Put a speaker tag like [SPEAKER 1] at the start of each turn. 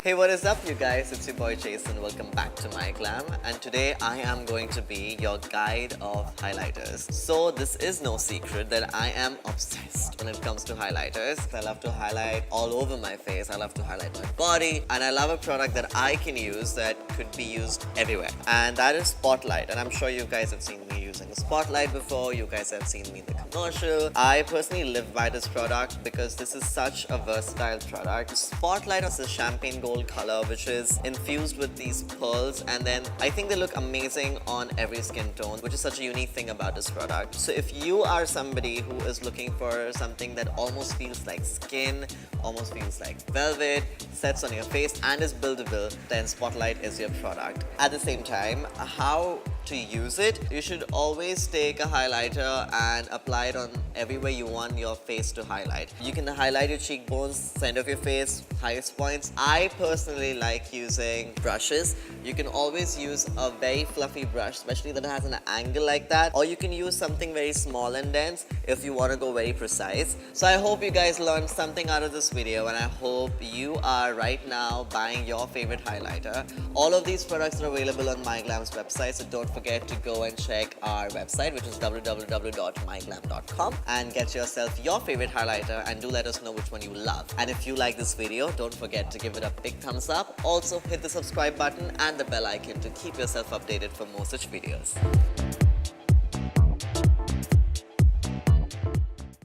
[SPEAKER 1] Hey, what is up, you guys? It's your boy Jason. Welcome back to MyGlamm, and today I am going to be your guide of highlighters. So this is no secret that I am obsessed when it comes to highlighters. I love to highlight all over my face. I love to highlight my body, and I love a product that I can use that could be used everywhere, and that is SpotLight. And I'm sure you guys have seen me using a SpotLight before. You guys have seen me in the commercial. I personally live by this product because this is such a versatile product. SpotLight is a champagne gold color which is infused with these pearls, and then I think they look amazing on every skin tone, which is such a unique thing about this product. So if you are somebody who is looking for something that almost feels like skin, almost feels like velvet, sets on your face and is buildable, then SpotLight is your product. At the same time, how to use it, you should always take a highlighter and apply it on everywhere you want your face to highlight. You can highlight your cheekbones, center of your face, highest points. I personally like using brushes. You can always use a very fluffy brush, especially that has an angle like that, or you can use something very small and dense if you want to go very precise. So I hope you guys learned something out of this video, and I hope you are right now buying your favorite highlighter. All of these products are available on MyGlamm's website, so don't forget to go and check our website, which is www.myglamm.com, and get yourself your favorite highlighter, and do let us know which one you love. And if you like this video, don't forget to give it a big thumbs up. Also hit the subscribe button and the bell icon to keep yourself updated for more such videos.